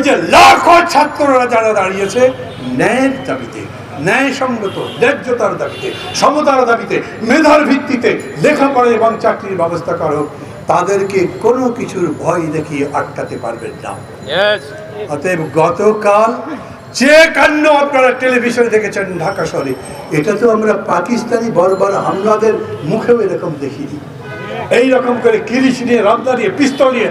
যে লাখো ছাত্ররা যারা দাঁড়িয়েছে ন্যায়ের দাবিতে, ন্যায়সঙ্গত ন্যায্যতার দাবিতে, সমতার দাবিতে, মেধার ভিত্তিতে লেখাপড়া এবং চাকরির ব্যবস্থা করো, তাদেরকে কোনো কিছুর ভয় দেখিয়ে আটকাতে পারবেন না। অতএব গতকাল যে কাণ্ড আপনারা টেলিভিশনে দেখেছেন ঢাকা শহরে, এটা তো আমরা পাকিস্তানি বর্বর হামলাদের মুখেও এরকম দেখিনি। এইরকম করে কিরিশ নিয়ে, রামদা নিয়ে, পিস্তল নিয়ে,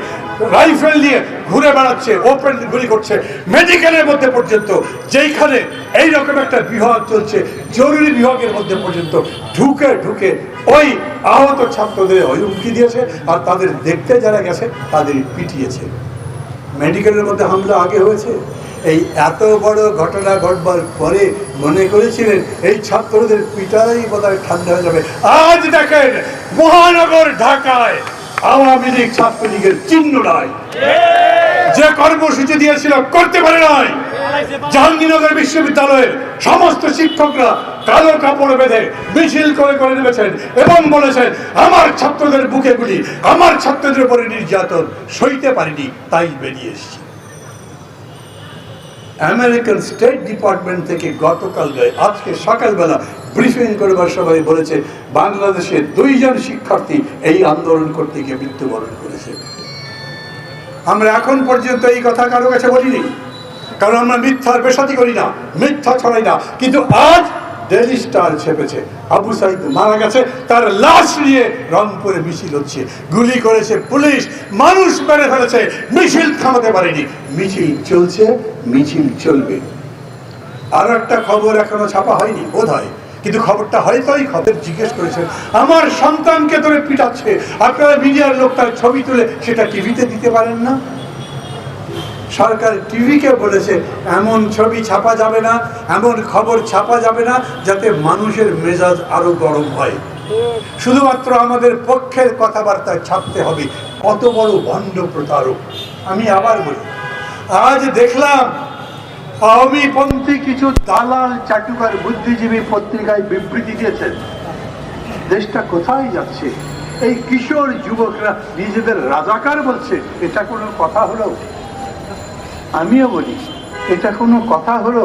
রাইফেল নিয়ে ঘুরে বেড়াচ্ছে, ওপেন গুলি করছে মেডিকেলের মধ্যে পর্যন্ত। যেইখানে এইরকম একটা বিভাগ চলছে, জরুরি বিভাগের মধ্যে পর্যন্ত ঢুকে ঢুকে ওই আহত ছাত্রদের ওই হুমকি দিয়েছে, আর তাদের দেখতে যারা গেছে তাদের পিটিয়েছে। মেডিকেলের মধ্যে হামলা আগে হয়েছে। এই এত বড় ঘটনা ঘটবার পরে মনে করেছিলেন এই ছাত্রদের পিটাই বোধহয় ঠান্ডা হয়ে যাবে। আজ দেখেন মহানগর ঢাকায় আওয়ামী লীগ ছাত্রলীগের চিহ্ন নাই, যে কর্মসূচি দিয়েছিল করতে পারে নাই। জাহাঙ্গীরনগর বিশ্ববিদ্যালয়ের সমস্ত শিক্ষকরা কালো কাপড় বেঁধে মিছিল করে করে নেমেছেন এবং বলেছেন আমার ছাত্রদের বুকে গুলি, আমার ছাত্রদের উপরে নির্যাতন সইতে পারিনি, তাই বেরিয়ে এসেছি। আমেরিকান স্টেট ডিপার্টমেন্ট থেকে গতকাল আজকে সকালবেলা ব্রিফিং করবার সময় বলেছে বাংলাদেশের 2 জন শিক্ষার্থী এই আন্দোলন করতে গিয়ে মৃত্যুবরণ করেছে। আমরা এখন পর্যন্ত এই কথা কারো কাছে বলিনি, কারণ আমরা মিথ্যার বেসাতি করি না, মিথ্যা ছড়াই না। কিন্তু আজ ডেইলি স্টার ছেপেছে আবু সাইদ মারা গেছে, তার লাশ নিয়ে রংপুরে মিছিল হচ্ছে, গুলি করেছে পুলিশ, মানুষ মেরে ফেলেছে, মিছিল থামাতে পারেনি। মিছিল চলছে, মিছিল চলবে। আর একটা খবর এখনো ছাপা হয়নি বোধ হয়, কিন্তু খবরটা হয়তো এই খবর জিজ্ঞেস করেছেন আমার সন্তানকে ধরে পিটাচ্ছে, আপনারা মিডিয়ার লোক তার ছবি তুলে সেটা টিভিতে দিতে পারেন না। সরকার টিভিকে বলেছে এমন ছবি ছাপা যাবে না, এমন খবর ছাপা যাবে না যাতে মানুষের মেজাজ আরো গরম হয়। শুধুমাত্র আমাদের পক্ষের কথাবার্তা ছাপতে হবে। কত বড় ভণ্ড প্রতারক! আমি আবার বলি, আজ দেখলাম আওয়ামীপন্থী কিছু দালাল চাটুকার বুদ্ধিজীবী পত্রিকায় বিবৃতি দিয়েছেন। দেশটা কোথায় যাচ্ছে? এই কিশোর যুবকরা নিজেদের রাজাকার বলছে, এটা কোনো কথা হলো? আমিও বলি এটা কোনো কথা হলো?